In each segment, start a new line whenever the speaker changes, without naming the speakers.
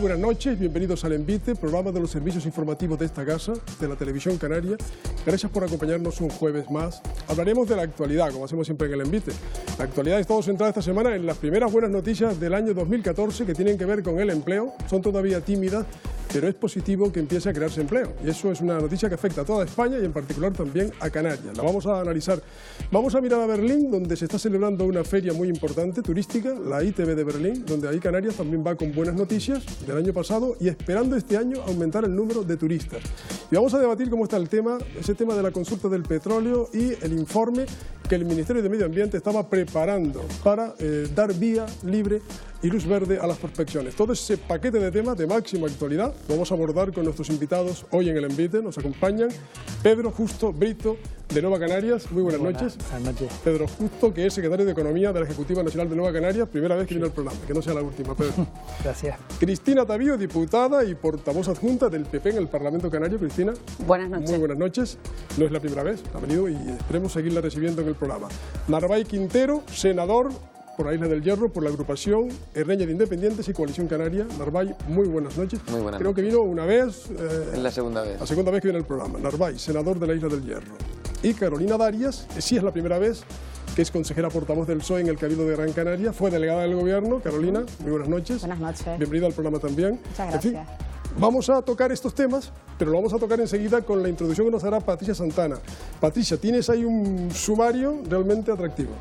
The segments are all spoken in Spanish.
buenas noches, bienvenidos al Envite, programa de los servicios informativos de esta casa, de la televisión canaria. Gracias por acompañarnos un jueves más. Hablaremos de la actualidad, como hacemos siempre en el Envite. La actualidad está centrada esta semana en las primeras buenas noticias del año 2014 que tienen que ver con el empleo. Son todavía tímidas, pero es positivo que empiece a crearse empleo. Y eso es una noticia que afecta a toda España y en particular también a Canarias. La vamos a analizar. Vamos a mirar a Berlín, donde se está celebrando una feria muy importante, turística, la ITB de Berlín, donde ahí Canarias también va con buenas noticias del año pasado y esperando este año aumentar el número de turistas. Y vamos a debatir cómo está el tema, ese tema de la consulta del petróleo y el informe que el Ministerio de Medio Ambiente estaba preparando para dar vía libre y luz verde a las prospecciones. Todo ese paquete de temas de máxima actualidad lo vamos a abordar con nuestros invitados hoy en el Envite. Nos acompañan Pedro Justo Brito, de Nueva Canarias. Muy buenas noches.
Buenas noches.
Pedro Justo, que es secretario de Economía de la Ejecutiva Nacional de Nueva Canarias. Primera vez que viene al programa, que no sea la última, Pedro.
Gracias.
Cristina Tavío, diputada y portavoz adjunta del PP en el Parlamento Canario. Cristina.
Buenas noches.
Muy buenas noches. No es la primera vez, ha venido y esperemos seguirla recibiendo en el programa. Narváez Quintero, senador por la Isla del Hierro, por la agrupación Herreña de Independientes y Coalición Canaria. Narváez, muy buenas noches.
Muy buenas
Creo
noches.
que vino una vez.
Es la segunda vez.
La segunda vez que viene al programa. Narváez, senador de la Isla del Hierro. Y Carolina Darias, que sí es la primera vez, que es consejera portavoz del PSOE en el Cabildo de Gran Canaria, fue delegada del Gobierno. Carolina, muy buenas noches.
Buenas noches.
Bienvenida al programa también.
Muchas gracias.
En fin, vamos a tocar estos temas, pero lo vamos a tocar enseguida con la introducción que nos hará Patricia Santana. Patricia, tienes ahí un sumario realmente atractivo.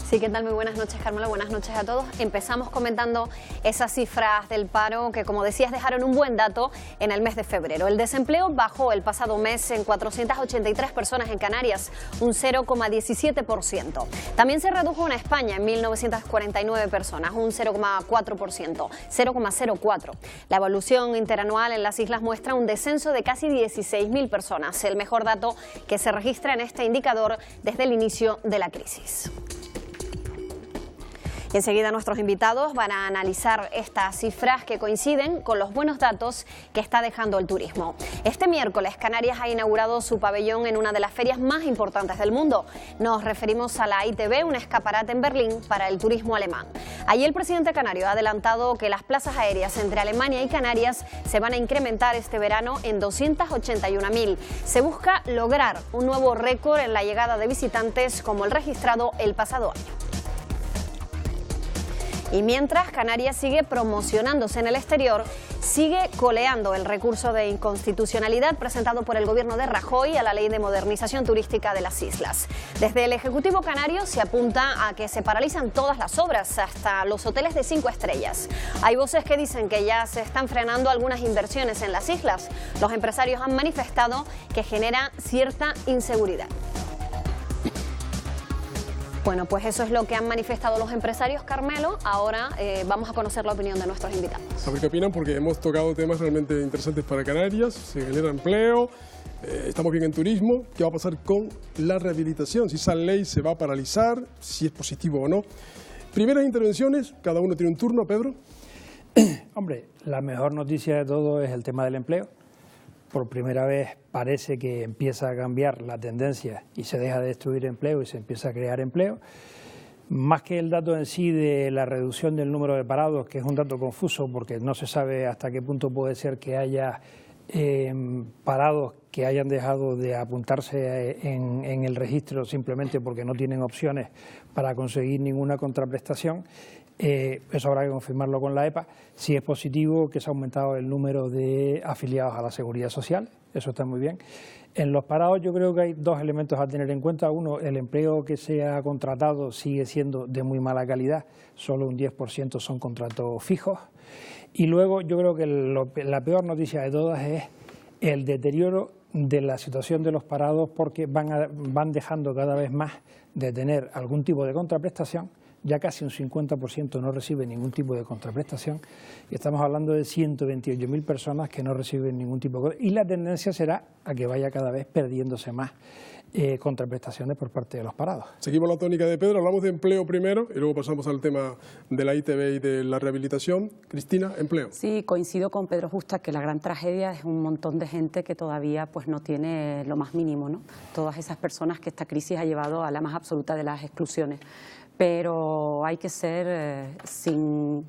Sí, ¿qué tal? Muy buenas noches, Carmelo. Buenas noches a todos. Empezamos comentando esas cifras del paro que, como decías, dejaron un buen dato en el mes de febrero. El desempleo bajó el pasado mes en 483 personas en Canarias, un 0,17%. También se redujo en España en 1.949 personas, un 0,4%, 0,04%. La evolución interanual en las islas muestra un descenso de casi 16.000 personas, el mejor dato que se registra en este indicador desde el inicio de la crisis. Y enseguida nuestros invitados van a analizar estas cifras que coinciden con los buenos datos que está dejando el turismo. Este miércoles Canarias ha inaugurado su pabellón en una de las ferias más importantes del mundo. Nos referimos a la ITB, un escaparate en Berlín para el turismo alemán. Allí el presidente canario ha adelantado que las plazas aéreas entre Alemania y Canarias se van a incrementar este verano en 281.000. Se busca lograr un nuevo récord en la llegada de visitantes como el registrado el pasado año. Y mientras Canarias sigue promocionándose en el exterior, sigue coleando el recurso de inconstitucionalidad presentado por el gobierno de Rajoy a la Ley de Modernización Turística de las Islas. Desde el Ejecutivo canario se apunta a que se paralizan todas las obras, hasta los hoteles de 5 estrellas. Hay voces que dicen que ya se están frenando algunas inversiones en las islas. Los empresarios han manifestado que genera cierta inseguridad. Bueno, pues eso es lo que han manifestado los empresarios, Carmelo. Ahora vamos a conocer la opinión de nuestros invitados.
A ver qué opinan, porque hemos tocado temas realmente interesantes para Canarias. Se genera empleo, estamos bien en turismo. ¿Qué va a pasar con la rehabilitación? Si esa ley se va a paralizar, si es positivo o no. Primeras intervenciones, cada uno tiene un turno. Pedro.
Hombre, la mejor noticia de todo es el tema del empleo. Por primera vez parece que empieza a cambiar la tendencia y se deja de destruir empleo y se empieza a crear empleo. Más que el dato en sí de la reducción del número de parados, que es un dato confuso porque no se sabe hasta qué punto puede ser que haya parados que hayan dejado de apuntarse en el registro simplemente porque no tienen opciones para conseguir ninguna contraprestación. Eso habrá que confirmarlo con la EPA. Si es positivo que se ha aumentado el número de afiliados a la Seguridad Social, eso está muy bien. En los parados yo creo que hay dos elementos a tener en cuenta. Uno, el empleo que se ha contratado sigue siendo de muy mala calidad, solo un 10% son contratos fijos. Y luego yo creo que la peor noticia de todas es el deterioro de la situación de los parados, porque van dejando cada vez más de tener algún tipo de contraprestación. Ya casi un 50% no recibe ningún tipo de contraprestación y estamos hablando de 128.000 personas que no reciben ningún tipo de... Y la tendencia será a que vaya cada vez perdiéndose más contraprestaciones por parte de los parados.
Seguimos la tónica de Pedro, hablamos de empleo primero y luego pasamos al tema de la ITB y de la rehabilitación. Cristina, empleo.
Sí, coincido con Pedro Justa que la gran tragedia es un montón de gente que todavía pues no tiene lo más mínimo, ¿no? Todas esas personas que esta crisis ha llevado a la más absoluta de las exclusiones. pero hay que ser, sin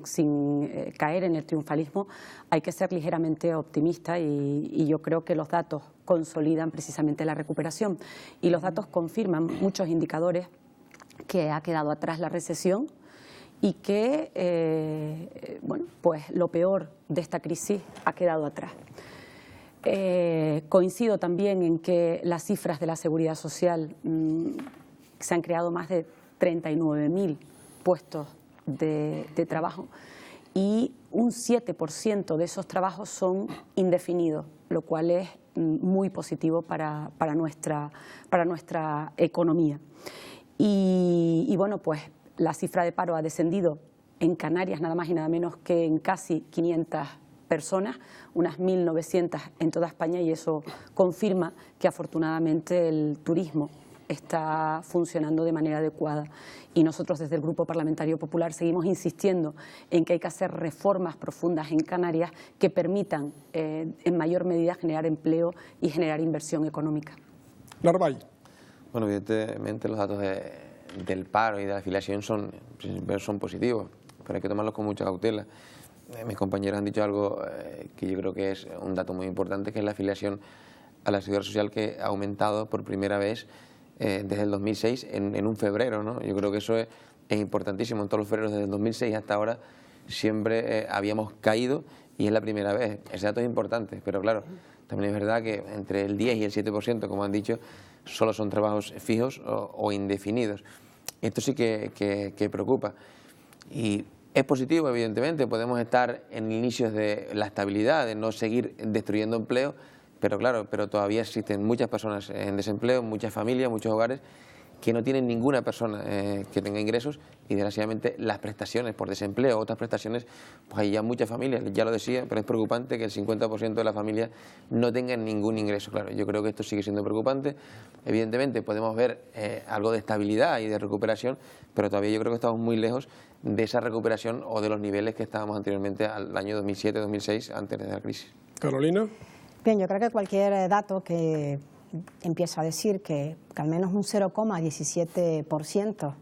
caer en el triunfalismo, hay que ser ligeramente optimista y yo creo que los datos consolidan precisamente la recuperación y los datos confirman muchos indicadores que ha quedado atrás la recesión y que bueno, pues lo peor de esta crisis ha quedado atrás. Coincido también en que las cifras de la seguridad social se han creado más de 39.000 puestos de trabajo y un 7% de esos trabajos son indefinidos, lo cual es muy positivo para nuestra economía. Y bueno, pues la cifra de paro ha descendido en Canarias nada más y nada menos que en casi 500 personas, unas 1.900 en toda España, y eso confirma que afortunadamente el turismo está funcionando de manera adecuada. Y nosotros desde el Grupo Parlamentario Popular seguimos insistiendo en que hay que hacer reformas profundas en Canarias que permitan en mayor medida generar empleo y generar inversión económica.
Narváez.
Bueno, evidentemente los datos del paro y de la afiliación son positivos, pero hay que tomarlos con mucha cautela. Mis compañeros han dicho algo que yo creo que es un dato muy importante, que es la afiliación a la seguridad social, que ha aumentado por primera vez desde el 2006 en un febrero, ¿no? Yo creo que eso es importantísimo. En todos los febreros desde el 2006 hasta ahora siempre habíamos caído y es la primera vez. Ese dato es importante, pero claro, también es verdad que entre el 10 y el 7%, como han dicho, solo son trabajos fijos o indefinidos. Esto sí que preocupa. Y es positivo, evidentemente, podemos estar en inicios de la estabilidad, de no seguir destruyendo empleo, pero claro, todavía existen muchas personas en desempleo, muchas familias, muchos hogares que no tienen ninguna persona que tenga ingresos y desgraciadamente las prestaciones por desempleo, otras prestaciones, pues hay ya muchas familias, ya lo decía, pero es preocupante que el 50% de las familias no tengan ningún ingreso. Claro, yo creo que esto sigue siendo preocupante. Evidentemente podemos ver algo de estabilidad y de recuperación, pero todavía yo creo que estamos muy lejos de esa recuperación o de los niveles que estábamos anteriormente al año 2007-2006, antes de la crisis.
Carolina.
Bien, yo creo que cualquier dato que empieza a decir que al menos un 0,17%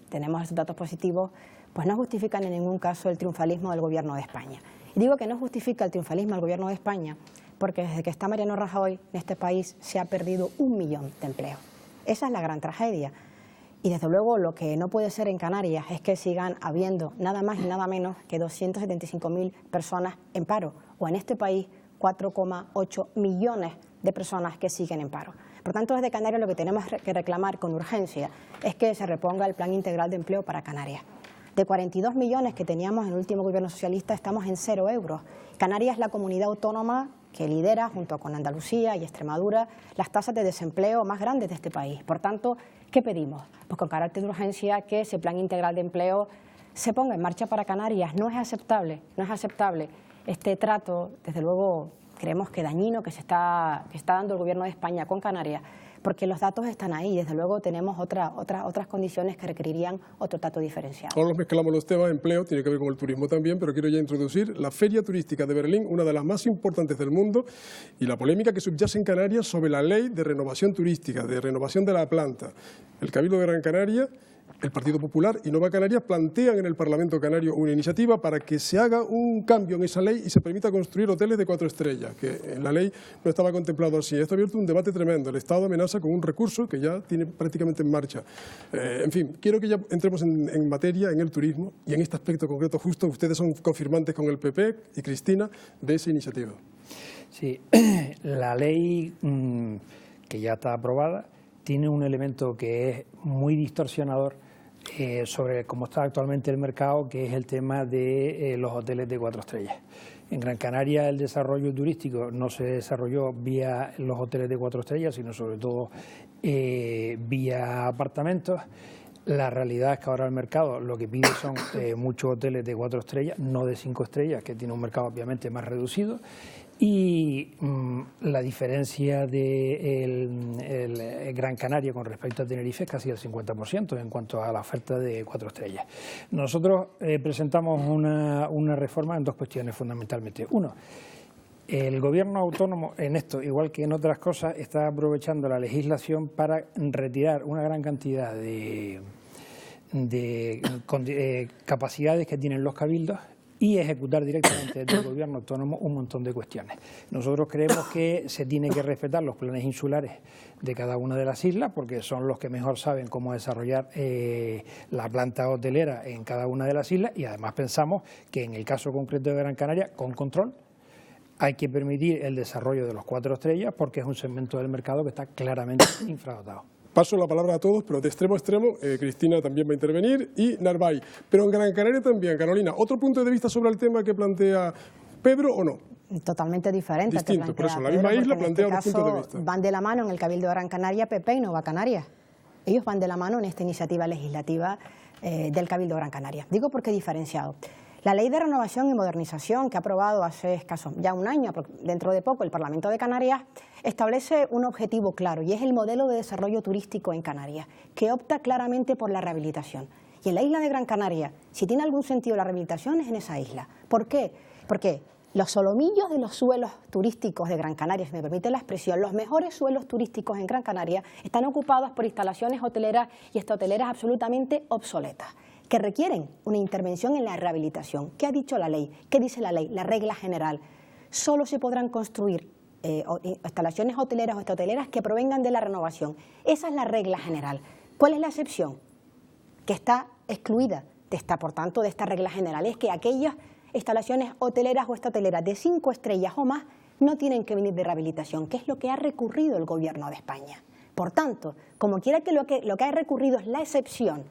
tenemos esos datos positivos, pues no justifican en ningún caso el triunfalismo del Gobierno de España. Y digo que no justifica el triunfalismo del Gobierno de España porque desde que está Mariano Rajoy en este país se ha perdido 1 millón de empleos. Esa es la gran tragedia. Y desde luego lo que no puede ser en Canarias es que sigan habiendo nada más y nada menos que 275.000 personas en paro, o en este país 4,8 millones de personas que siguen en paro. Por tanto, desde Canarias lo que tenemos que reclamar con urgencia es que se reponga el Plan Integral de Empleo para Canarias. De 42 millones que teníamos en el último gobierno socialista, estamos en 0 euros. Canarias es la comunidad autónoma que lidera, junto con Andalucía y Extremadura, las tasas de desempleo más grandes de este país. Por tanto, ¿qué pedimos? Pues con carácter de urgencia que ese Plan Integral de Empleo se ponga en marcha para Canarias. No es aceptable este trato, desde luego creemos que dañino que está dando el Gobierno de España con Canarias, porque los datos están ahí y desde luego tenemos otras condiciones que requerirían otro trato diferenciado.
Ahora nos mezclamos los temas, empleo, tiene que ver con el turismo también, pero quiero ya introducir la Feria Turística de Berlín, una de las más importantes del mundo, y la polémica que subyace en Canarias sobre la ley de renovación turística, de renovación de la planta. El Cabildo de Gran Canaria, el Partido Popular y Nueva Canarias plantean en el Parlamento Canario una iniciativa para que se haga un cambio en esa ley y se permita construir hoteles de 4 estrellas, que en la ley no estaba contemplado así. Esto ha abierto un debate tremendo. El Estado amenaza con un recurso que ya tiene prácticamente en marcha. En fin, quiero que ya entremos en materia, en el turismo, y en este aspecto concreto justo ustedes son confirmantes con el PP y Cristina de esa iniciativa.
Sí, la ley que ya está aprobada tiene un elemento que es muy distorsionador sobre cómo está actualmente el mercado, que es el tema de los hoteles de 4 estrellas. En Gran Canaria el desarrollo turístico no se desarrolló vía los hoteles de 4 estrellas, sino sobre todo vía apartamentos. La realidad es que ahora el mercado lo que pide son muchos hoteles de 4 estrellas, no de 5 estrellas, que tiene un mercado obviamente más reducido. Y la diferencia de Gran Canaria con respecto a Tenerife es casi el 50% en cuanto a la oferta de 4 estrellas. Nosotros presentamos una reforma en 2 cuestiones fundamentalmente. Uno, el gobierno autónomo en esto, igual que en otras cosas, está aprovechando la legislación para retirar una gran cantidad de de capacidades que tienen los cabildos y ejecutar directamente desde el gobierno autónomo un montón de cuestiones. Nosotros creemos que se tiene que respetar los planes insulares de cada una de las islas, porque son los que mejor saben cómo desarrollar la planta hotelera en cada una de las islas, y además pensamos que en el caso concreto de Gran Canaria, con control, hay que permitir el desarrollo de los 4 estrellas, porque es un segmento del mercado que está claramente infradotado.
Paso la palabra a todos, pero de extremo a extremo, Cristina también va a intervenir y Narváez. Pero en Gran Canaria también, Carolina, ¿otro punto de vista sobre el tema que plantea Pedro o no?
Totalmente diferente.
Distinto, por eso, la misma isla plantea otros puntos de vista.
Van de la mano en el Cabildo de Gran Canaria PP y Nueva Canarias. Ellos van de la mano en esta iniciativa legislativa del Cabildo de Gran Canaria. Digo porque he diferenciado. La Ley de Renovación y Modernización, que ha aprobado hace escaso ya un año, dentro de poco, el Parlamento de Canarias, establece un objetivo claro, y es el modelo de desarrollo turístico en Canarias, que opta claramente por la rehabilitación. Y en la isla de Gran Canaria, si tiene algún sentido la rehabilitación, es en esa isla. ¿Por qué? Porque los solomillos de los suelos turísticos de Gran Canaria, si me permite la expresión, los mejores suelos turísticos en Gran Canaria están ocupados por instalaciones hoteleras y hoteleras absolutamente obsoletas, que requieren una intervención en la rehabilitación. ¿Qué ha dicho la ley? ¿Qué dice la ley? La regla general. Solo se podrán construir instalaciones hoteleras o hoteleras que provengan de la renovación. Esa es la regla general. ¿Cuál es la excepción? Que está excluida por tanto, de esta regla general. Es que aquellas instalaciones hoteleras o hoteleras de 5 estrellas o más no tienen que venir de rehabilitación, que es lo que ha recurrido el Gobierno de España. Por tanto, como quiera que lo que ha recurrido es la excepción,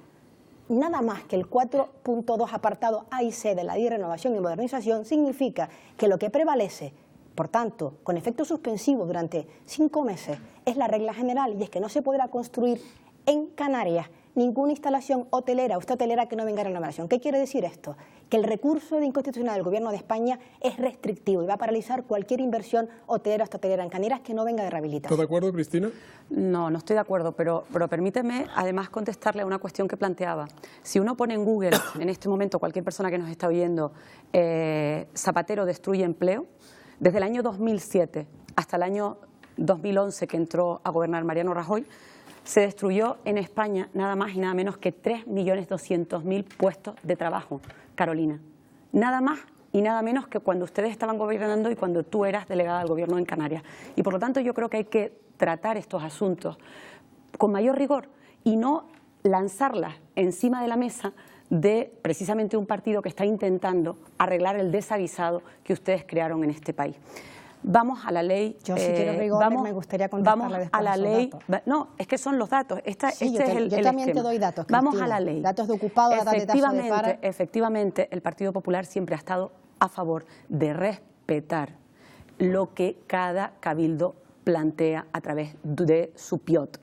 nada más que el 4.2 apartado A y C de la Ley de Renovación y Modernización, significa que lo que prevalece, por tanto, con efecto suspensivo durante 5 meses, es la regla general, y es que no se podrá construir en Canarias ninguna instalación hotelera o hotelera que no venga de renovación. ¿Qué quiere decir esto? Que el recurso de inconstitucionalidad del Gobierno de España es restrictivo y va a paralizar cualquier inversión hotelera o hotelera en Canarias que no venga de rehabilitación.
¿Estás de acuerdo, Cristina?
No, no estoy de acuerdo, pero permíteme además contestarle a una cuestión que planteaba. Si uno pone en Google, en este momento, cualquier persona que nos está oyendo, Zapatero destruye empleo, desde el año 2007 hasta el año 2011, que entró a gobernar Mariano Rajoy, se destruyó en España nada más y nada menos que 3.200.000 puestos de trabajo, Carolina. Nada más y nada menos que cuando ustedes estaban gobernando y cuando tú eras delegada del Gobierno en Canarias. Y por lo tanto yo creo que hay que tratar estos asuntos con mayor rigor y no lanzarlas encima de la mesa de precisamente un partido que está intentando arreglar el desaguisado que ustedes crearon en este país. Vamos a la ley.
Yo, si quiero rigor, me gustaría contestarle
vamos
después
a la ley.
datos.
No, es que son los datos.
Sí, yo también te doy datos, Cristina.
Vamos a la ley.
Datos de ocupados, datos de tasa de paro.
Efectivamente, el Partido Popular siempre ha estado a favor de respetar lo que cada cabildo plantea a través de su PIOT.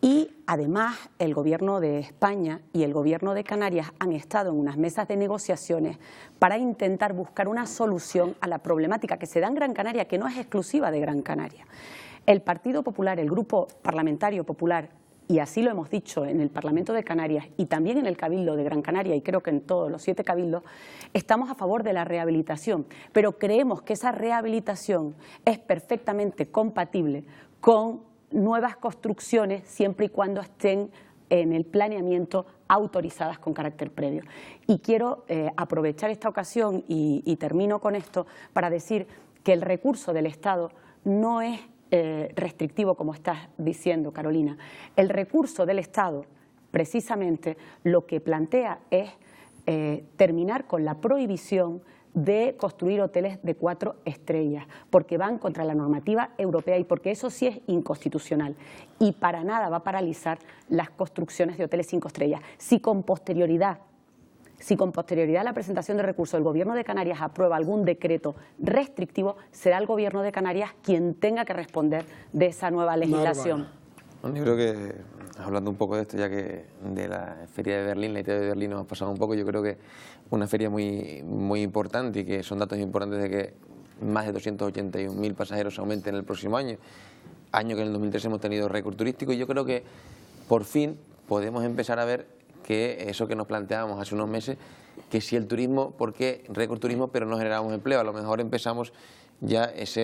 Y además el Gobierno de España y el Gobierno de Canarias han estado en unas mesas de negociaciones para intentar buscar una solución a la problemática que se da en Gran Canaria, que no es exclusiva de Gran Canaria. El Partido Popular, el Grupo Parlamentario Popular, y así lo hemos dicho en el Parlamento de Canarias y también en el Cabildo de Gran Canaria, y creo que en todos los 7 cabildos, estamos a favor de la rehabilitación, pero creemos que esa rehabilitación es perfectamente compatible con nuevas construcciones siempre y cuando estén en el planeamiento autorizadas con carácter previo. Y quiero aprovechar esta ocasión y termino con esto para decir que el recurso del Estado no es restrictivo como estás diciendo, Carolina. El recurso del Estado precisamente lo que plantea es terminar con la prohibición de construir hoteles de 4 estrellas, porque van contra la normativa europea y porque eso sí es inconstitucional. Y para nada va a paralizar las construcciones de hoteles 5 estrellas. Si con posterioridad a la presentación de recursos el Gobierno de Canarias aprueba algún decreto restrictivo, será el Gobierno de Canarias quien tenga que responder de esa nueva legislación.
Yo creo que, hablando un poco de esto, ya que de la Feria de Berlín, la idea de Berlín nos ha pasado un poco, yo creo que una feria muy importante y que son datos importantes de que más de 281.000 pasajeros aumenten el próximo año que en el 2013 hemos tenido récord turístico, y yo creo que por fin podemos empezar a ver que eso que nos planteábamos hace unos meses, que si el turismo, ¿por qué récord turismo pero no generamos empleo? A lo mejor empezamos ya esa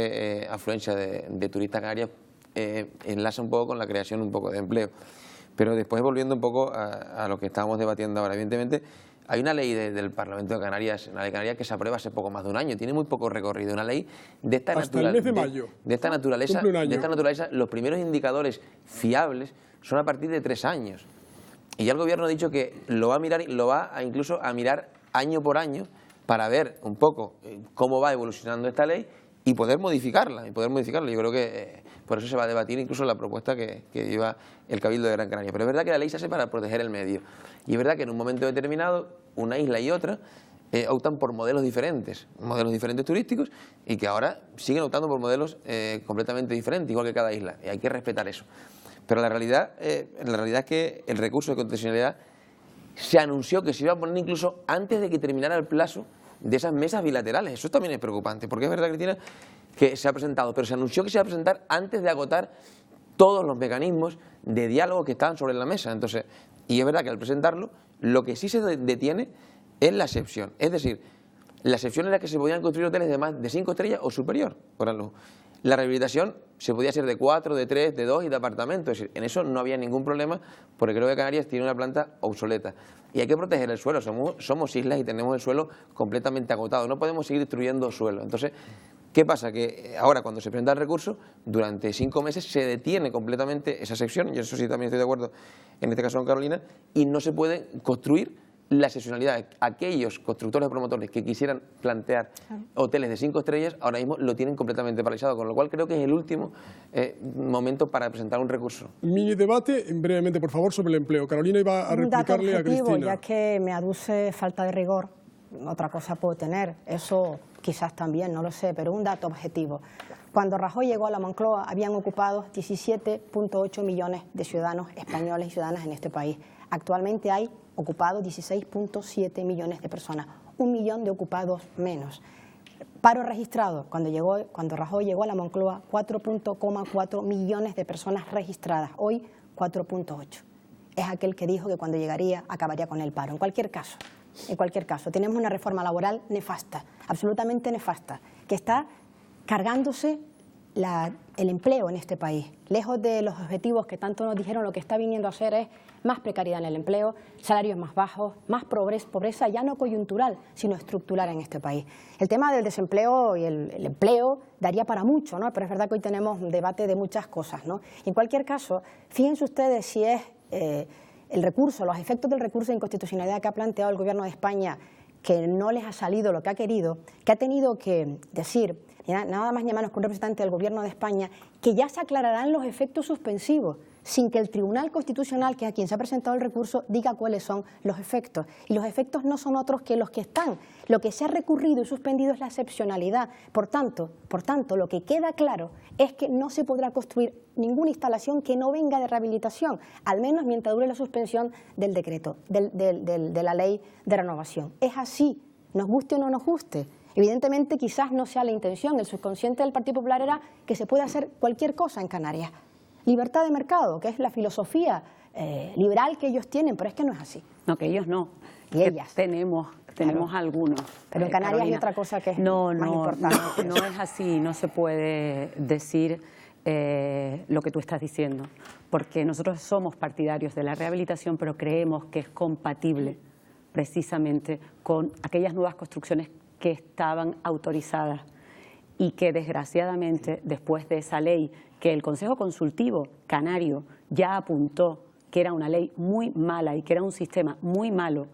afluencia de turistas canarios enlaza un poco con la creación un poco de empleo. Pero después, volviendo un poco a lo que estábamos debatiendo ahora, evidentemente hay una ley del Parlamento de Canarias, una ley de Canarias que se aprueba hace poco más de un año, tiene muy poco recorrido, una ley de esta naturaleza, los primeros indicadores fiables son a partir de 3 años. Y ya el Gobierno ha dicho que lo va a mirar, incluso a mirar año por año para ver un poco cómo va evolucionando esta ley y poder modificarla. Yo creo que por eso se va a debatir incluso la propuesta que lleva el Cabildo de Gran Canaria. Pero es verdad que la ley se hace para proteger el medio. Y es verdad que en un momento determinado, una isla y otra optan por modelos diferentes turísticos, y que ahora siguen optando por modelos completamente diferentes, igual que cada isla. Y hay que respetar eso. Pero la realidad es que el recurso de constitucionalidad se anunció que se iba a poner incluso antes de que terminara el plazo de esas mesas bilaterales. Eso también es preocupante, porque es verdad, Cristina, que se ha presentado, pero se anunció que se iba a presentar antes de agotar todos los mecanismos de diálogo que estaban sobre la mesa. Entonces, y es verdad que al presentarlo, lo que sí se detiene es la excepción. Es decir, la excepción era que se podían construir hoteles de más de 5 estrellas o superior, por ejemplo. La rehabilitación se podía hacer de 4, de 3, de 2 y de apartamentos. Es decir, en eso no había ningún problema, porque creo que Canarias tiene una planta obsoleta. Y hay que proteger el suelo. Somos islas y tenemos el suelo completamente agotado. No podemos seguir destruyendo suelo. Entonces, ¿qué pasa? Que ahora, cuando se presenta el recurso, durante 5 meses se detiene completamente esa sección. Yo eso sí también estoy de acuerdo, en este caso con Carolina, y no se puede construir la excepcionalidad. Aquellos constructores o promotores que quisieran plantear hoteles de 5 estrellas, ahora mismo lo tienen completamente paralizado, con lo cual creo que es el último momento para presentar un recurso.
Mini debate, brevemente, por favor, sobre el empleo. Carolina iba a replicarle a Cristina.
Ya que me aduce falta de rigor, otra cosa puedo tener, eso quizás también, no lo sé, pero un dato objetivo. Cuando Rajoy llegó a la Moncloa, habían ocupado 17.8 millones de ciudadanos españoles y ciudadanas en este país. Actualmente hay ocupados 16.7 millones de personas, 1 millón de ocupados menos. Paro registrado, cuando Rajoy llegó a la Moncloa, 4.4 millones de personas registradas, hoy 4.8. Es aquel que dijo que cuando llegaría acabaría con el paro. En cualquier caso, tenemos una reforma laboral nefasta, absolutamente nefasta, que está cargándose el empleo en este país. Lejos de los objetivos que tanto nos dijeron, lo que está viniendo a hacer es más precariedad en el empleo, salarios más bajos, más pobreza ya no coyuntural, sino estructural en este país. El tema del desempleo y el empleo daría para mucho, ¿no? Pero es verdad que hoy tenemos un debate de muchas cosas, ¿no? Y en cualquier caso, fíjense ustedes si es el recurso, los efectos del recurso de inconstitucionalidad que ha planteado el Gobierno de España, que no les ha salido lo que ha querido, que ha tenido que decir, nada más ni menos que un representante del Gobierno de España, que ya se aclararán los efectos suspensivos, sin que el Tribunal Constitucional, que es a quien se ha presentado el recurso, diga cuáles son los efectos. Y los efectos no son otros que los que están. Lo que se ha recurrido y suspendido es la excepcionalidad. Por tanto, lo que queda claro es que no se podrá construir ninguna instalación que no venga de rehabilitación, al menos mientras dure la suspensión del decreto, de la ley de renovación. Es así, nos guste o no nos guste. Evidentemente, quizás no sea la intención. El subconsciente del Partido Popular era que se puede hacer cualquier cosa en Canarias. Libertad de mercado, que es la filosofía liberal que ellos tienen, pero es que no es así.
No, que ellos no.
Y ellas.
Tenemos claro. Algunos.
Pero en Canarias
Carolina,
hay otra cosa que es más importante.
No es así, no se puede decir lo que tú estás diciendo, porque nosotros somos partidarios de la rehabilitación, pero creemos que es compatible precisamente con aquellas nuevas construcciones que estaban autorizadas y que desgraciadamente después de esa ley que el Consejo Consultivo Canario ya apuntó que era una ley muy mala y que era un sistema muy malo,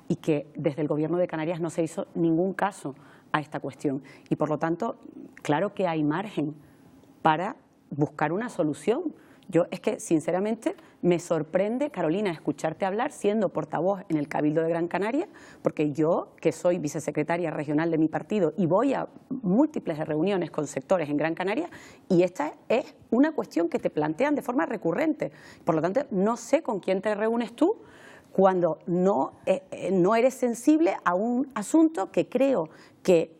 y que desde el Gobierno de Canarias no se hizo ningún caso a esta cuestión. Y por lo tanto, claro que hay margen para buscar una solución. Yo es que, sinceramente, me sorprende, Carolina, escucharte hablar siendo portavoz en el Cabildo de Gran Canaria, porque yo, que soy vicesecretaria regional de mi partido y voy a múltiples reuniones con sectores en Gran Canaria, y esta es una cuestión que te plantean de forma recurrente. Por lo tanto, no sé con quién te reúnes tú cuando no eres sensible a un asunto que creo que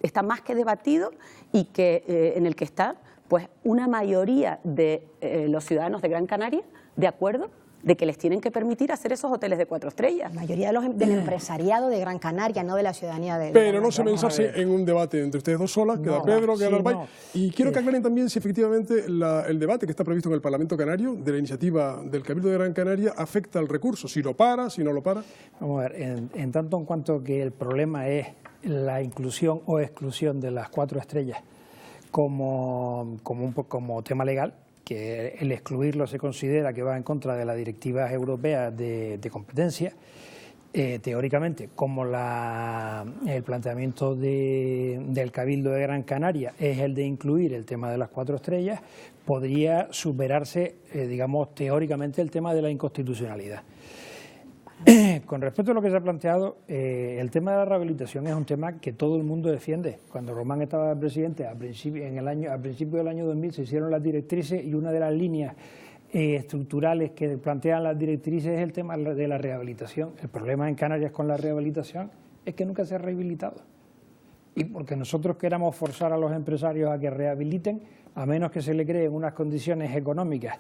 está más que debatido y que en el que está pues una mayoría de los ciudadanos de Gran Canaria de acuerdo de que les tienen que permitir hacer esos hoteles de 4 estrellas.
La mayoría del empresariado de Gran Canaria, no de la ciudadanía de...
Pero no se mensarse en un debate entre ustedes dos solas, queda Pedro, queda Narváez. Y quiero que aclaren también si efectivamente el debate que está previsto en el Parlamento Canario de la iniciativa del Cabildo de Gran Canaria afecta al recurso, si lo para, si no lo para.
Vamos a ver, en tanto en cuanto que el problema es la inclusión o exclusión de las 4 estrellas como tema legal, que el excluirlo se considera que va en contra de las directivas europeas de competencia, teóricamente, como el planteamiento del Cabildo de Gran Canaria es el de incluir el tema de las 4 estrellas, podría superarse, digamos, teóricamente el tema de la inconstitucionalidad. Con respecto a lo que se ha planteado, el tema de la rehabilitación es un tema que todo el mundo defiende. Cuando Román estaba presidente, al principio del año 2000 se hicieron las directrices y una de las líneas estructurales que plantean las directrices es el tema de la rehabilitación. El problema en Canarias con la rehabilitación es que nunca se ha rehabilitado. Y porque nosotros queramos forzar a los empresarios a que rehabiliten, a menos que se le creen unas condiciones económicas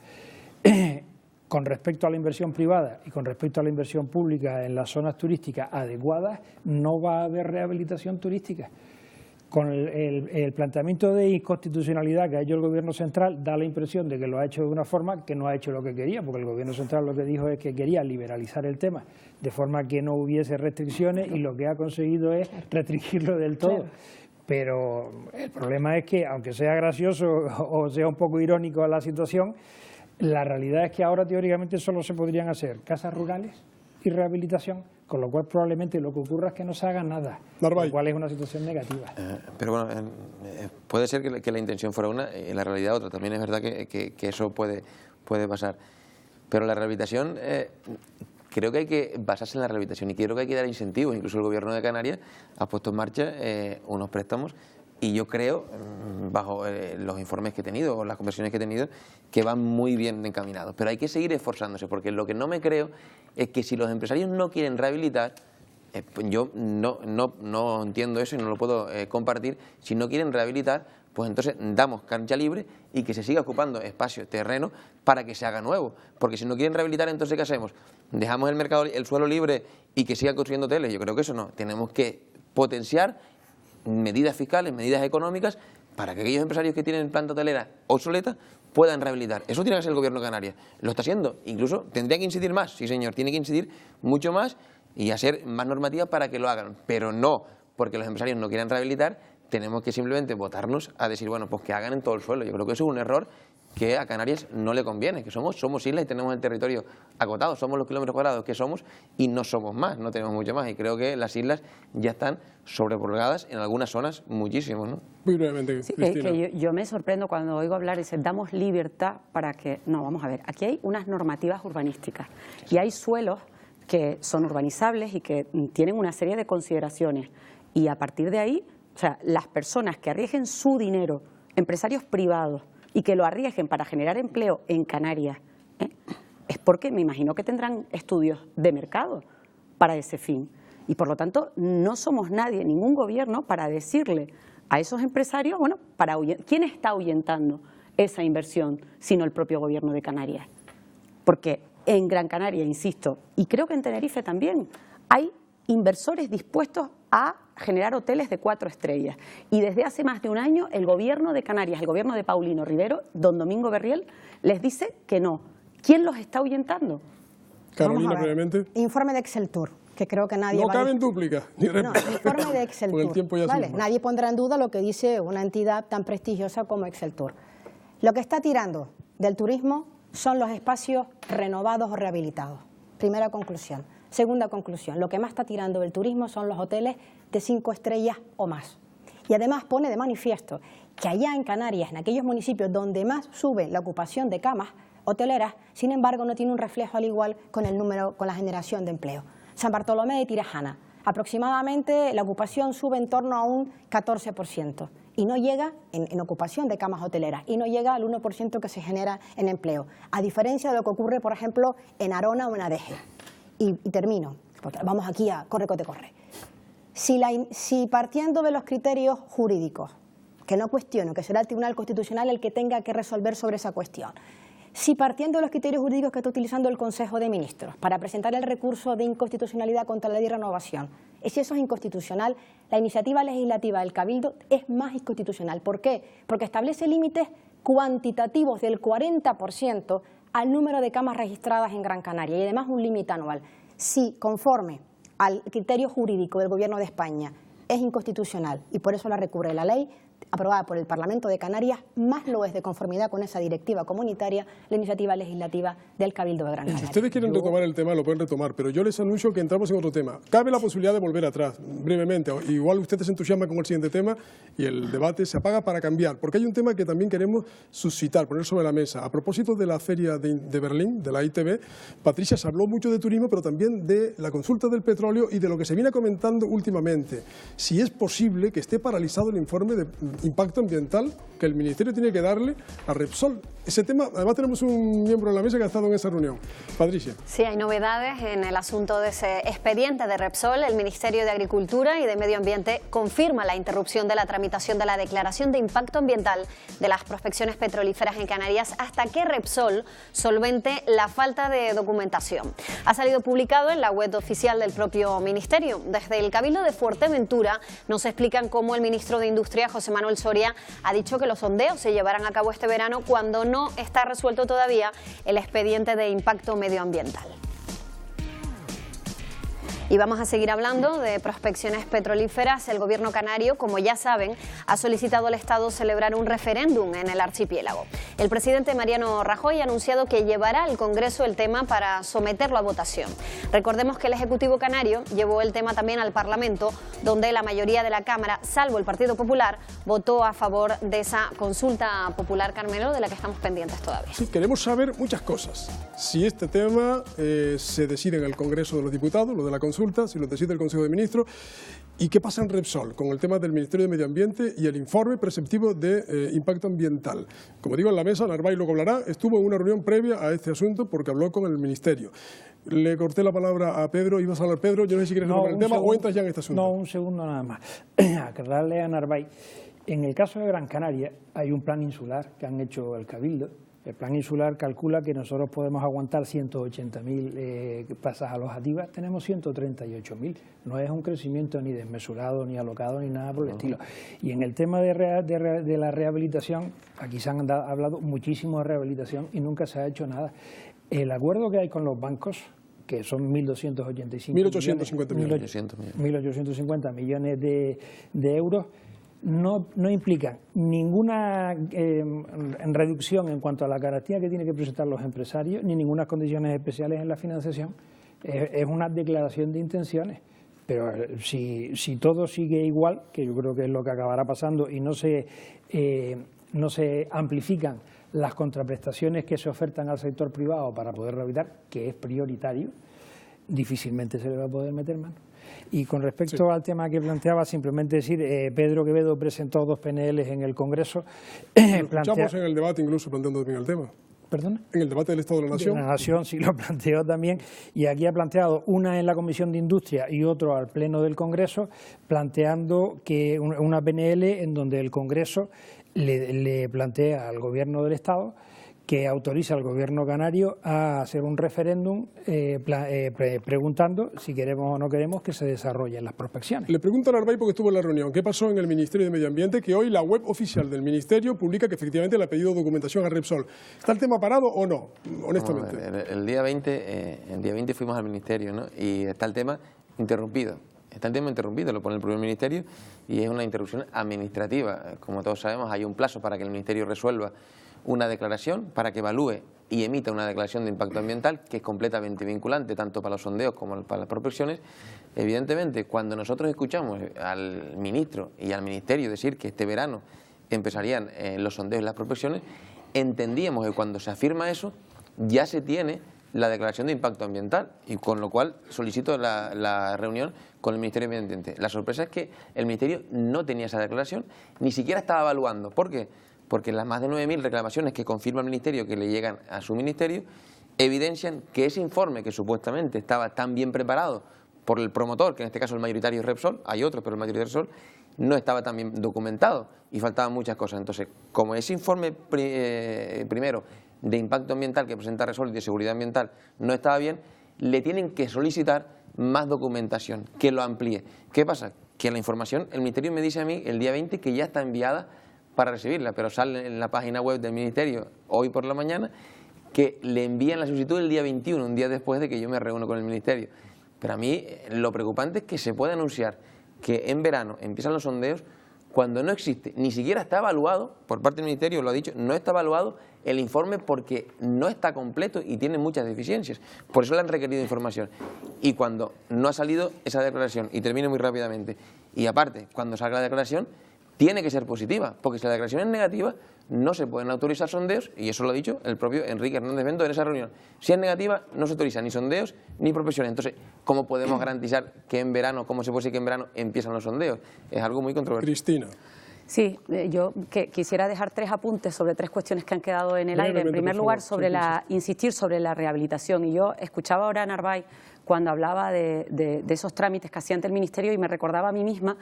con respecto a la inversión privada y con respecto a la inversión pública en las zonas turísticas adecuadas, no va a haber rehabilitación turística. Con el planteamiento de inconstitucionalidad que ha hecho el Gobierno central, da la impresión de que lo ha hecho de una forma que no ha hecho lo que quería, porque el Gobierno central lo que dijo es que quería liberalizar el tema, de forma que no hubiese restricciones, y lo que ha conseguido es restringirlo del todo. Claro. Pero el problema es que, aunque sea gracioso o sea un poco irónico a la situación, la realidad es que ahora teóricamente solo se podrían hacer casas rurales y rehabilitación, con lo cual probablemente lo que ocurra es que no se haga nada, lo cual es una situación negativa.
Pero bueno, puede ser que la intención fuera una y la realidad otra. También es verdad que eso puede pasar. Pero la rehabilitación, creo que hay que basarse en la rehabilitación y creo que hay que dar incentivos. Incluso el Gobierno de Canarias ha puesto en marcha unos préstamos. Y yo creo, bajo los informes que he tenido o las conversaciones que he tenido, que van muy bien encaminados. Pero hay que seguir esforzándose, porque lo que no me creo es que si los empresarios no quieren rehabilitar, yo no entiendo eso y no lo puedo compartir. Si no quieren rehabilitar, pues entonces damos cancha libre y que se siga ocupando espacio, terreno, para que se haga nuevo. Porque si no quieren rehabilitar, entonces ¿qué hacemos? ¿Dejamos el mercado, el suelo libre y que sigan construyendo hoteles? Yo creo que eso no. Tenemos que potenciar medidas fiscales, medidas económicas, para que aquellos empresarios que tienen planta hotelera obsoleta puedan rehabilitar. Eso tiene que hacer el Gobierno de Canarias. Lo está haciendo. Incluso tendría que incidir más, sí señor, tiene que incidir mucho más y hacer más normativas para que lo hagan. Pero no porque los empresarios no quieran rehabilitar, tenemos que simplemente votarnos a decir, bueno, pues que hagan en todo el suelo. Yo creo que eso es un error que a Canarias no le conviene, que somos islas y tenemos el territorio acotado, somos los kilómetros cuadrados que somos y no somos más, no tenemos mucho más. Y creo que las islas ya están sobrepobladas en algunas zonas muchísimo, ¿no?
Muy brevemente,
sí,
Cristina.
Que yo me sorprendo cuando oigo hablar y dicen, damos libertad para que... No, vamos a ver, aquí hay unas normativas urbanísticas y hay suelos que son urbanizables y que tienen una serie de consideraciones. Y a partir de ahí, o sea, las personas que arriesguen su dinero, empresarios privados, y que lo arriesguen para generar empleo en Canarias, es porque me imagino que tendrán estudios de mercado para ese fin. Y por lo tanto, no somos nadie, ningún gobierno, para decirle a esos empresarios, bueno, ¿quién está ahuyentando esa inversión sino el propio Gobierno de Canarias? Porque en Gran Canaria, insisto, y creo que en Tenerife también, hay inversores dispuestos a generar hoteles de 4 estrellas. Y desde hace más de un año el Gobierno de Canarias, el Gobierno de Paulino Rivero, don Domingo Berriel, les dice que no. ¿Quién los está ahuyentando?
Carolina, brevemente.
Informe de Exceltur, que creo que nadie...
No cabe en dúplica. Ni
no, informe de Exceltur.
El tiempo ya
vale, nadie pondrá en duda lo que dice una entidad tan prestigiosa como Exceltur. Lo que está tirando del turismo son los espacios renovados o rehabilitados. Primera conclusión. Segunda conclusión, lo que más está tirando del turismo son los hoteles de 5 estrellas o más. Y además pone de manifiesto que allá en Canarias, en aquellos municipios donde más sube la ocupación de camas hoteleras, sin embargo no tiene un reflejo al igual con el número, con la generación de empleo. San Bartolomé de Tirajana, aproximadamente la ocupación sube en torno a un 14% y no llega en ocupación de camas hoteleras y no llega al 1% que se genera en empleo, a diferencia de lo que ocurre, por ejemplo, en Arona o en Adeje. Y termino, porque vamos aquí a corre, cote, corre. Si partiendo de los criterios jurídicos, que no cuestiono, que será el Tribunal Constitucional el que tenga que resolver sobre esa cuestión, Si partiendo de los criterios jurídicos que está utilizando el Consejo de Ministros para presentar el recurso de inconstitucionalidad contra la ley de renovación, si eso es inconstitucional, la iniciativa legislativa del Cabildo es más inconstitucional. ¿Por qué? Porque establece límites cuantitativos del 40% al número de camas registradas en Gran Canaria y además un límite anual. Si conforme al criterio jurídico del Gobierno de España es inconstitucional y por eso la recurre la ley aprobada por el Parlamento de Canarias, más lo es de conformidad con esa directiva comunitaria la iniciativa legislativa del Cabildo de Gran Canaria.
Si ustedes quieren retomar el tema, lo pueden retomar, pero yo les anuncio que entramos en otro tema. Cabe la posibilidad de volver atrás, brevemente. Igual usted se entusiasma con el siguiente tema y el debate se apaga para cambiar, porque hay un tema que también queremos suscitar, poner sobre la mesa. A propósito de la feria de Berlín, de la ITB, Patricia se habló mucho de turismo, pero también de la consulta del petróleo y de lo que se viene comentando últimamente. Si es posible que esté paralizado el informe de impacto ambiental que el Ministerio tiene que darle a Repsol. Ese tema, además tenemos un miembro de la mesa que ha estado en esa reunión. Patricia.
Sí, hay novedades en el asunto de ese expediente de Repsol. El Ministerio de Agricultura y de Medio Ambiente confirma la interrupción de la tramitación de la declaración de impacto ambiental de las prospecciones petrolíferas en Canarias hasta que Repsol solvente la falta de documentación. Ha salido publicado en la web oficial del propio Ministerio. Desde el Cabildo de Fuerteventura nos explican cómo el ministro de Industria, José Manuel Soria, ha dicho que los sondeos se llevarán a cabo este verano cuando no está resuelto todavía el expediente de impacto medioambiental. Y vamos a seguir hablando de prospecciones petrolíferas. El gobierno canario, como ya saben, ha solicitado al Estado celebrar un referéndum en el archipiélago. El presidente Mariano Rajoy ha anunciado que llevará al Congreso el tema para someterlo a votación. Recordemos que el Ejecutivo canario llevó el tema también al Parlamento, donde la mayoría de la Cámara, salvo el Partido Popular, votó a favor de esa consulta popular, Carmelo, de la que estamos pendientes todavía.
Sí, queremos saber muchas cosas. Si este tema se decide en el Congreso de los Diputados, lo de la consulta, si lo decide el Consejo de Ministros, y qué pasa en Repsol con el tema del Ministerio de Medio Ambiente y el informe preceptivo de impacto ambiental. Como digo, en la mesa, Narváez luego hablará, estuvo en una reunión previa a este asunto porque habló con el Ministerio. Le corté la palabra a Pedro, ibas a hablar Pedro, yo no sé si quieres retomar el tema o entras ya en este asunto.
No, un segundo nada más. Aclararle a Narváez, en el caso de Gran Canaria hay un plan insular que han hecho el Cabildo. El plan insular calcula que nosotros podemos aguantar 180.000 plazas alojativas, tenemos 138.000. No es un crecimiento ni desmesurado, ni alocado, ni nada por el estilo. Y en el tema de la rehabilitación, aquí se han hablado muchísimo de rehabilitación y nunca se ha hecho nada. El acuerdo que hay con los bancos, que son 1.850 millones de euros, no implican ninguna reducción en cuanto a la garantía que tienen que presentar los empresarios, ni ninguna condiciones especiales en la financiación. Es una declaración de intenciones. Pero si todo sigue igual, que yo creo que es lo que acabará pasando, y no se amplifican las contraprestaciones que se ofertan al sector privado para poder rehabilitar, que es prioritario, difícilmente se le va a poder meter mano. Y con respecto al tema que planteaba, simplemente decir, Pedro Quevedo presentó 2 PNLs en el Congreso.
Escuchamos en el debate incluso planteando también el tema.
¿Perdón?
En el debate del Estado de la Nación.
De la Nación sí lo planteó también, y aquí ha planteado una en la Comisión de Industria y otro al Pleno del Congreso, planteando que una PNL en donde el Congreso le plantea al Gobierno del Estado que autoriza al Gobierno canario a hacer un referéndum preguntando si queremos o no queremos que se desarrollen las prospecciones.
Le pregunto a Narváez porque estuvo en la reunión, ¿qué pasó en el Ministerio de Medio Ambiente? Que hoy la web oficial del Ministerio publica que efectivamente le ha pedido documentación a Repsol. ¿Está el tema parado o no? Honestamente.
No, el día 20 fuimos al Ministerio, ¿no? Y está el tema interrumpido. Está el tema interrumpido, lo pone el propio Ministerio, y es una interrupción administrativa. Como todos sabemos, hay un plazo para que el Ministerio resuelva una declaración, para que evalúe y emita una declaración de impacto ambiental que es completamente vinculante tanto para los sondeos como para las prospecciones. Evidentemente, cuando nosotros escuchamos al ministro y al Ministerio decir que este verano empezarían los sondeos y las prospecciones, entendíamos que cuando se afirma eso ya se tiene la declaración de impacto ambiental, y con lo cual solicito la reunión con el Ministerio de Medio Ambiente. La sorpresa es que el Ministerio no tenía esa declaración, ni siquiera estaba evaluando. ¿Por qué? Porque las más de 9.000 reclamaciones que confirma el Ministerio que le llegan a su Ministerio evidencian que ese informe, que supuestamente estaba tan bien preparado por el promotor, que en este caso el mayoritario es Repsol, hay otros, pero el mayoritario es Repsol, no estaba tan bien documentado y faltaban muchas cosas. Entonces, como ese informe primero de impacto ambiental que presenta Repsol y de seguridad ambiental no estaba bien, le tienen que solicitar más documentación, que lo amplíe. ¿Qué pasa? Que la información, el Ministerio me dice a mí el día 20 que ya está enviada para recibirla, pero sale en la página web del Ministerio hoy por la mañana que le envían la solicitud el día 21, un día después de que yo me reúno con el Ministerio. Pero a mí lo preocupante es que se puede anunciar que en verano empiezan los sondeos cuando no existe, ni siquiera está evaluado, por parte del Ministerio lo ha dicho, no está evaluado el informe porque no está completo y tiene muchas deficiencias. Por eso le han requerido información. Y cuando no ha salido esa declaración, y termino muy rápidamente, y aparte, cuando salga la declaración, tiene que ser positiva, porque si la declaración es negativa, no se pueden autorizar sondeos, y eso lo ha dicho el propio Enrique Hernández Bento en esa reunión. Si es negativa, no se autorizan ni sondeos ni prospecciones. Entonces, ¿cómo podemos garantizar que en verano, cómo se puede decir que en verano empiezan los sondeos? Es algo muy controvertido.
Cristina.
Sí, yo quisiera dejar 3 apuntes sobre 3 cuestiones que han quedado en el aire. En primer lugar, insistir sobre la rehabilitación. Y yo escuchaba ahora a Narváez cuando hablaba de esos trámites que hacía ante el Ministerio y me recordaba a mí misma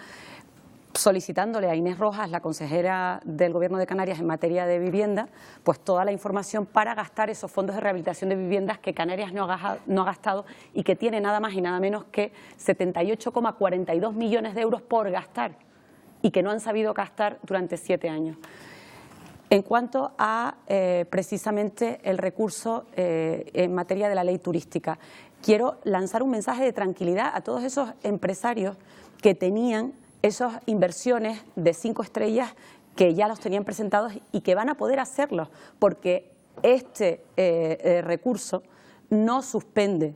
solicitándole a Inés Rojas, la consejera del Gobierno de Canarias en materia de vivienda, pues toda la información para gastar esos fondos de rehabilitación de viviendas que Canarias no ha gastado y que tiene nada más y nada menos que 78,42 millones de euros por gastar y que no han sabido gastar durante 7 años. En cuanto a precisamente el recurso en materia de la ley turística, quiero lanzar un mensaje de tranquilidad a todos esos empresarios que tenían esas inversiones de 5 estrellas que ya los tenían presentados y que van a poder hacerlos, porque este recurso no suspende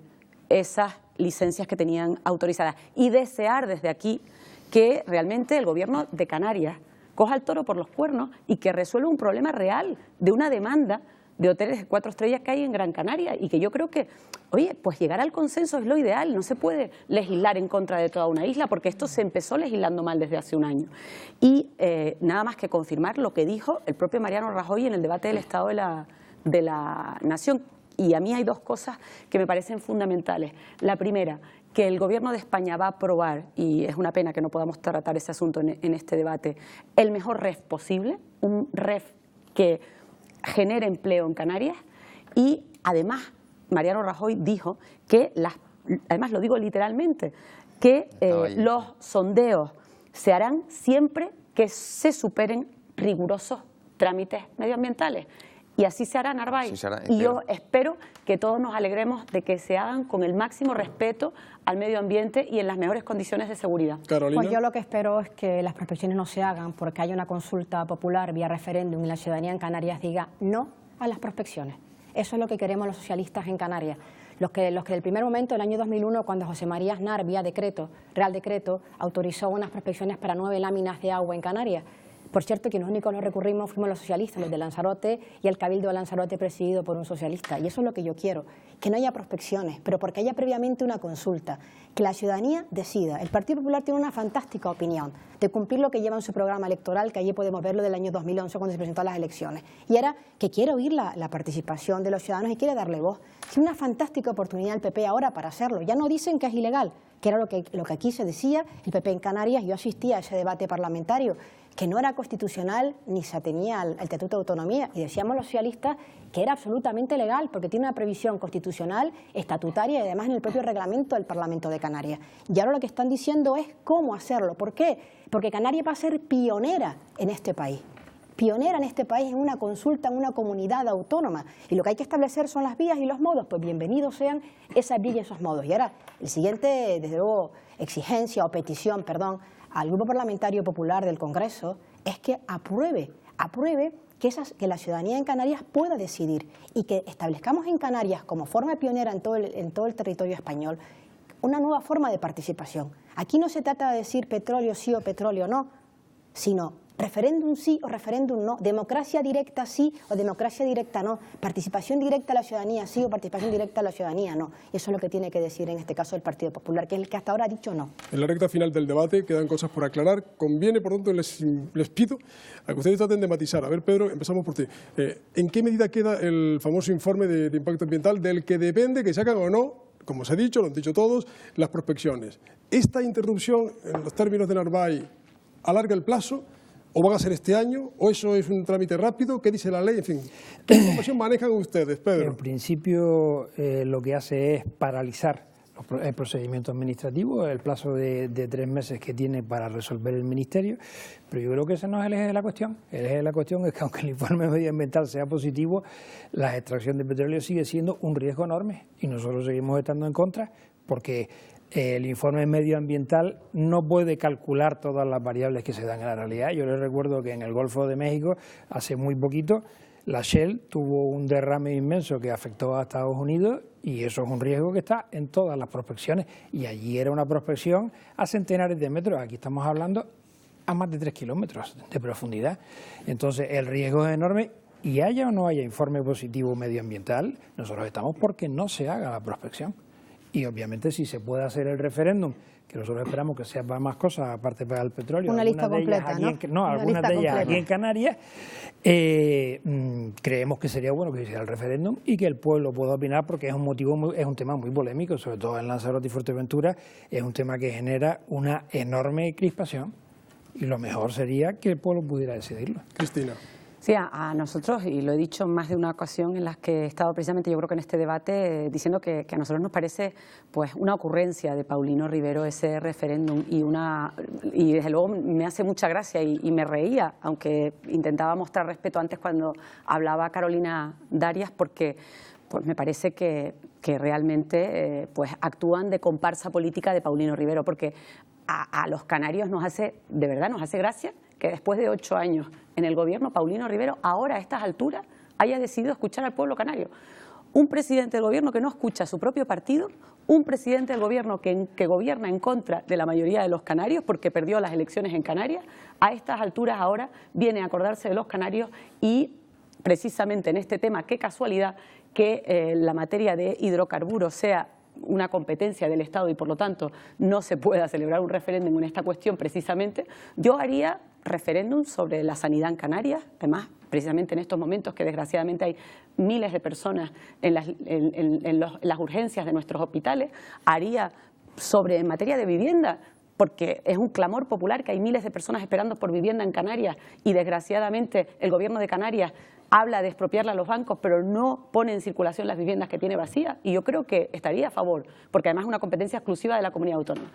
esas licencias que tenían autorizadas. Y desear desde aquí que realmente el Gobierno de Canarias coja el toro por los cuernos y que resuelva un problema real de una demanda de hoteles de 4 estrellas que hay en Gran Canaria y que yo creo que, oye, pues llegar al consenso es lo ideal, no se puede legislar en contra de toda una isla porque esto se empezó legislando mal desde hace un año. Y nada más que confirmar lo que dijo el propio Mariano Rajoy en el debate del Estado de la Nación. Y a mí hay 2 cosas que me parecen fundamentales. La primera, que el Gobierno de España va a aprobar, y es una pena que no podamos tratar ese asunto en este debate, el mejor REF posible, un REF que genere empleo en Canarias. Y además Mariano Rajoy dijo que, además lo digo literalmente, que los sondeos se harán siempre que se superen rigurosos trámites medioambientales. Y así se hará, Narváez. Sí, y yo espero que todos nos alegremos de que se hagan con el máximo respeto al medio ambiente y en las mejores condiciones de seguridad.
Carolina.
Pues yo lo que espero es que las prospecciones no se hagan porque haya una consulta popular vía referéndum y la ciudadanía en Canarias diga no a las prospecciones. Eso es lo que queremos los socialistas en Canarias. Los que del primer momento, el año 2001, cuando José María Aznar, vía decreto, Real Decreto, autorizó unas prospecciones para 9 láminas de agua en Canarias. Por cierto, que los únicos no recurrimos fuimos los socialistas, los de Lanzarote y el Cabildo de Lanzarote presidido por un socialista. Y eso es lo que yo quiero, que no haya prospecciones, pero porque haya previamente una consulta, que la ciudadanía decida. El Partido Popular tiene una fantástica opinión de cumplir lo que lleva en su programa electoral, que allí podemos verlo del año 2011 cuando se presentó a las elecciones. Y era que quiere oír la participación de los ciudadanos y quiere darle voz. Tiene una fantástica oportunidad el PP ahora para hacerlo. Ya no dicen que es ilegal, que era lo que aquí se decía, el PP en Canarias. Yo asistía a ese debate parlamentario, que no era constitucional ni se atenía al Estatuto de Autonomía, y decíamos los socialistas que era absolutamente legal porque tiene una previsión constitucional, estatutaria y además en el propio reglamento del Parlamento de Canarias. Y ahora lo que están diciendo es cómo hacerlo. ¿Por qué? Porque Canarias va a ser pionera en este país. Pionera en este país en una consulta en una comunidad autónoma. Y lo que hay que establecer son las vías y los modos. Pues bienvenidos sean esas vías y esos modos. Y ahora, el siguiente, desde luego, exigencia o petición, perdón, al Grupo Parlamentario Popular del Congreso es que apruebe que la ciudadanía en Canarias pueda decidir y que establezcamos en Canarias como forma pionera en todo el territorio español una nueva forma de participación. Aquí no se trata de decir petróleo sí o petróleo no, sino referéndum sí o referéndum no, democracia directa sí o democracia directa no, participación directa a la ciudadanía sí o participación directa a la ciudadanía no. Y eso es lo que tiene que decir en este caso el Partido Popular, que es el que hasta ahora ha dicho no.
En la recta final del debate quedan cosas por aclarar. Conviene, por tanto, les pido a que ustedes traten de matizar. A ver, Pedro, empezamos por ti. ¿En qué medida queda el famoso informe de impacto ambiental del que depende que se hagan o no, como se ha dicho, lo han dicho todos, las prospecciones? Esta interrupción, en los términos de Narváez, alarga el plazo. ¿O van a ser este año? ¿O eso es un trámite rápido? ¿Qué dice la ley? En fin, ¿qué información manejan ustedes, Pedro?
En principio, lo que hace es paralizar el procedimiento administrativo, el plazo de 3 meses que tiene para resolver el Ministerio, pero yo creo que ese no es el eje de la cuestión. El eje de la cuestión es que aunque el informe medioambiental sea positivo, la extracción de petróleo sigue siendo un riesgo enorme y nosotros seguimos estando en contra porque el informe medioambiental no puede calcular todas las variables que se dan en la realidad. Yo les recuerdo que en el Golfo de México, hace muy poquito, la Shell tuvo un derrame inmenso que afectó a Estados Unidos y eso es un riesgo que está en todas las prospecciones. Y allí era una prospección a centenares de metros, aquí estamos hablando a más de 3 kilómetros de profundidad. Entonces el riesgo es enorme y haya o no haya informe positivo medioambiental, nosotros estamos porque no se haga la prospección. Y obviamente si se puede hacer el referéndum, que nosotros esperamos que sea para más cosas, aparte para el petróleo.
Una lista completa, ¿no?
Algunas de ellas aquí en Canarias, creemos que sería bueno que hiciera el referéndum y que el pueblo pueda opinar porque es un tema muy polémico, sobre todo en Lanzarote y Fuerteventura, es un tema que genera una enorme crispación y lo mejor sería que el pueblo pudiera decidirlo.
Cristina.
Sí, a nosotros, y lo he dicho en más de una ocasión en las que he estado precisamente yo creo que en este debate, diciendo que a nosotros nos parece pues una ocurrencia de Paulino Rivero ese referéndum y desde luego me hace mucha gracia y me reía, aunque intentaba mostrar respeto antes cuando hablaba Carolina Darias, porque pues me parece que realmente pues actúan de comparsa política de Paulino Rivero, porque a los canarios de verdad nos hace gracia que después de 8 años en el gobierno, Paulino Rivero ahora a estas alturas haya decidido escuchar al pueblo canario. Un presidente del gobierno que no escucha a su propio partido, un presidente del gobierno que gobierna en contra de la mayoría de los canarios porque perdió las elecciones en Canarias, a estas alturas ahora viene a acordarse de los canarios y precisamente en este tema, qué casualidad que la materia de hidrocarburos sea una competencia del Estado y por lo tanto no se pueda celebrar un referéndum en esta cuestión precisamente. Yo haría referéndum sobre la sanidad en Canarias, además precisamente en estos momentos que desgraciadamente hay miles de personas en las urgencias de nuestros hospitales, haría en materia de vivienda, porque es un clamor popular que hay miles de personas esperando por vivienda en Canarias y desgraciadamente el gobierno de Canarias habla de expropiarla a los bancos, pero no pone en circulación las viviendas que tiene vacías y yo creo que estaría a favor, porque además es una competencia exclusiva de la comunidad autónoma.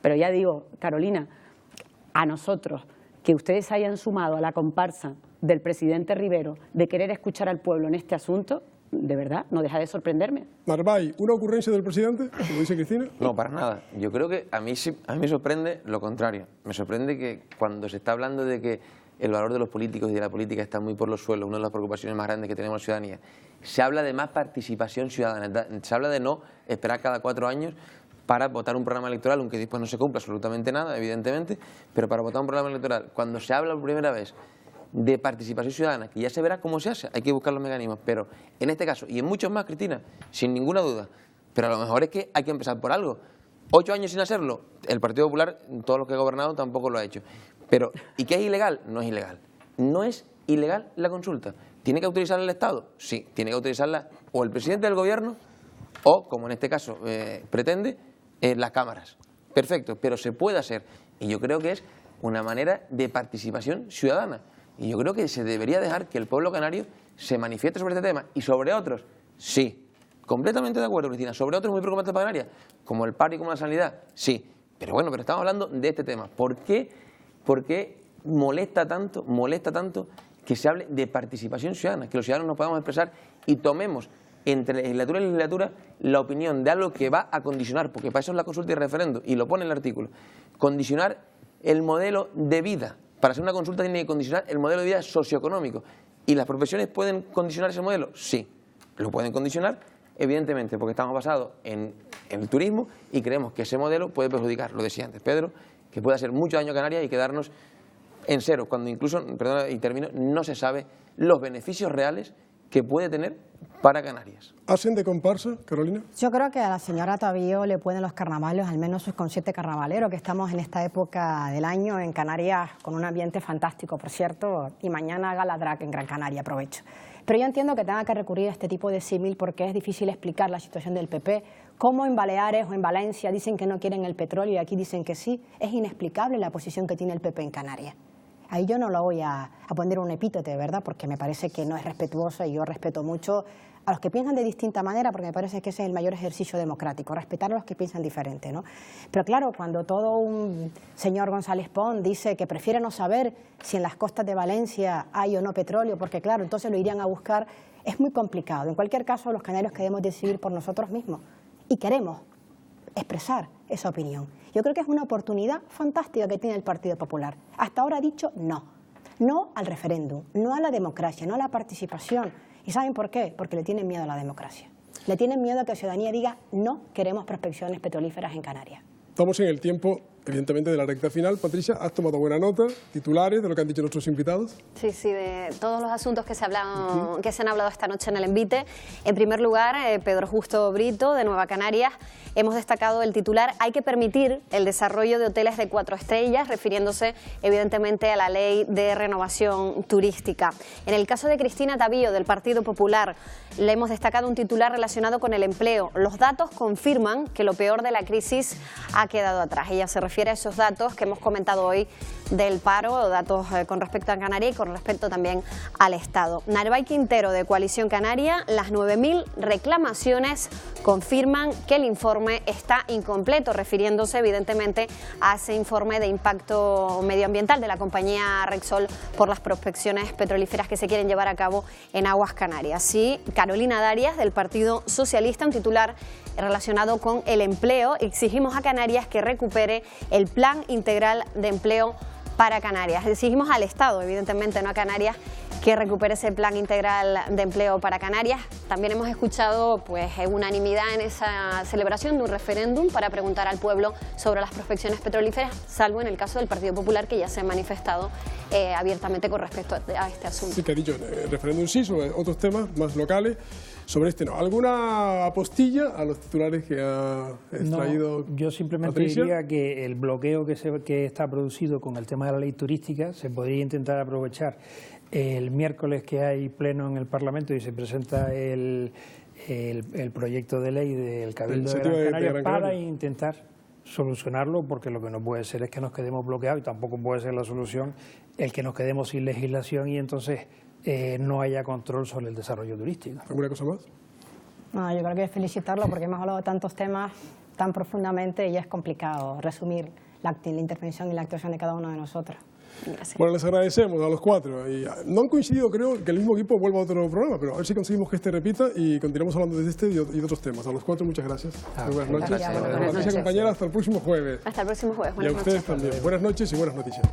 Pero ya digo, Carolina, a nosotros, que ustedes hayan sumado a la comparsa del presidente Rivero de querer escuchar al pueblo en este asunto, de verdad, no deja de sorprenderme.
Narváez, ¿una ocurrencia del presidente, como dice Cristina?
No, para nada. Yo creo que a mí me sorprende lo contrario. Me sorprende que cuando se está hablando de que el valor de los políticos y de la política está muy por los suelos, una de las preocupaciones más grandes que tenemos la ciudadanía, se habla de más participación ciudadana, se habla de no esperar cada 4 años para votar un programa electoral, aunque después no se cumpla absolutamente nada, evidentemente, pero para votar un programa electoral, cuando se habla por primera vez de participación ciudadana, que ya se verá cómo se hace, hay que buscar los mecanismos, pero en este caso, y en muchos más, Cristina, sin ninguna duda, pero a lo mejor es que hay que empezar por algo. 8 años sin hacerlo, el Partido Popular, todos los que ha gobernado, tampoco lo ha hecho. Pero, ¿y qué es ilegal? No es ilegal. No es ilegal la consulta. ¿Tiene que autorizarla el Estado? Sí, tiene que autorizarla o el presidente del gobierno o, como en este caso pretende, las cámaras. Perfecto, pero se puede hacer. Y yo creo que es una manera de participación ciudadana. Y yo creo que se debería dejar que el pueblo canario se manifieste sobre este tema. Y sobre otros, sí. Completamente de acuerdo, Cristina. Sobre otros muy preocupantes para Canarias, como el paro y como la sanidad, sí. Pero bueno, pero estamos hablando de este tema. ¿Por qué molesta tanto que se hable de participación ciudadana? Que los ciudadanos nos podamos expresar y tomemos entre legislatura y legislatura la opinión de algo que va a condicionar, porque para eso es la consulta y el referéndum, y lo pone en el artículo, condicionar el modelo de vida. Para hacer una consulta tiene que condicionar el modelo de vida socioeconómico. ¿Y las profesiones pueden condicionar ese modelo? Sí, lo pueden condicionar, evidentemente, porque estamos basados en el turismo y creemos que ese modelo puede perjudicar, lo decía antes Pedro, que puede hacer mucho daño a Canarias y quedarnos en cero, cuando incluso, perdona y termino, no se sabe los beneficios reales que puede tener para Canarias.
¿Hacen de comparsa, Carolina?
Yo creo que a la señora Tavío le pueden los carnavales, al menos sus conciertos carnavaleros, que estamos en esta época del año en Canarias con un ambiente fantástico, por cierto, y mañana haga la drag en Gran Canaria, aprovecho. Pero yo entiendo que tenga que recurrir a este tipo de símil porque es difícil explicar la situación del PP. Como en Baleares o en Valencia dicen que no quieren el petróleo y aquí dicen que sí, es inexplicable la posición que tiene el PP en Canarias. ahí yo no lo voy a poner un epíteto, ¿verdad? Porque me parece que no es respetuoso y yo respeto mucho a los que piensan de distinta manera, porque me parece que ese es el mayor ejercicio democrático, respetar a los que piensan diferente, ¿no? Pero claro, cuando todo un señor González Pons dice que prefiere no saber si en las costas de Valencia hay o no petróleo, porque claro, entonces lo irían a buscar, es muy complicado. En cualquier caso, los canarios queremos decidir por nosotros mismos y queremos expresar esa opinión. Yo creo que es una oportunidad fantástica que tiene el Partido Popular. Hasta ahora ha dicho no. No al referéndum, no a la democracia, no a la participación. ¿Y saben por qué? Porque le tienen miedo a la democracia. Le tienen miedo a que la ciudadanía diga no queremos prospecciones petrolíferas en Canarias.
Estamos en el tiempo, evidentemente, de la recta final. Patricia, ¿has tomado buena nota? ¿Titulares de lo que han dicho nuestros invitados?
Sí, sí, de todos los asuntos que se han hablado esta noche en el envite. En primer lugar, Pedro Justo Brito, de Nueva Canarias, hemos destacado el titular: hay que permitir el desarrollo de hoteles de 4 estrellas, refiriéndose evidentemente a la ley de renovación turística. En el caso de Cristina Tabillo, del Partido Popular, le hemos destacado un titular relacionado con el empleo. Los datos confirman que lo peor de la crisis ha quedado atrás. Ella se refiere a esos datos que hemos comentado hoy del paro, datos con respecto a Canarias y con respecto también al Estado. Narváez Quintero, de Coalición Canaria, las 9.000 reclamaciones confirman que el informe está incompleto, refiriéndose evidentemente a ese informe de impacto medioambiental de la compañía Repsol por las prospecciones petrolíferas que se quieren llevar a cabo en aguas canarias. Y Carolina Darias, del Partido Socialista, un titular relacionado con el empleo: exigimos a Canarias que recupere el Plan Integral de Empleo para Canarias. Exigimos al Estado, evidentemente, no a Canarias, que recupere ese Plan Integral de Empleo para Canarias. También hemos escuchado pues unanimidad en esa celebración de un referéndum para preguntar al pueblo sobre las prospecciones petrolíferas, salvo en el caso del Partido Popular, que ya se ha manifestado abiertamente con respecto a este asunto.
Sí, que ha dicho referéndum sí, sobre otros temas más locales, sobre este no. ¿Alguna apostilla a los titulares que ha extraído?
No, yo simplemente
Patricia
diría que el bloqueo que está producido con el tema de la ley turística se podría intentar aprovechar el miércoles, que hay pleno en el Parlamento y se presenta el proyecto de ley del Cabildo de Gran Canaria, para intentar solucionarlo, porque lo que no puede ser es que nos quedemos bloqueados, y tampoco puede ser la solución el que nos quedemos sin legislación y entonces no haya control sobre el desarrollo turístico.
¿Alguna cosa más?
No, yo creo que es felicitarlo porque hemos hablado de tantos temas tan profundamente y es complicado resumir la intervención y la actuación de cada uno de nosotros.
Gracias.
Bueno, les agradecemos a los cuatro. Y no han coincidido, creo, que el mismo equipo vuelva a otro programa, pero a ver si conseguimos que este repita y continuamos hablando de este y de otros temas. A los cuatro, muchas gracias. Muy buenas noches.
Gracias.
Buenas noches, compañera. Hasta el próximo jueves.
Hasta el próximo jueves.
Y a
Buenas
ustedes
noches.
también. Buenas noches y buenas noticias.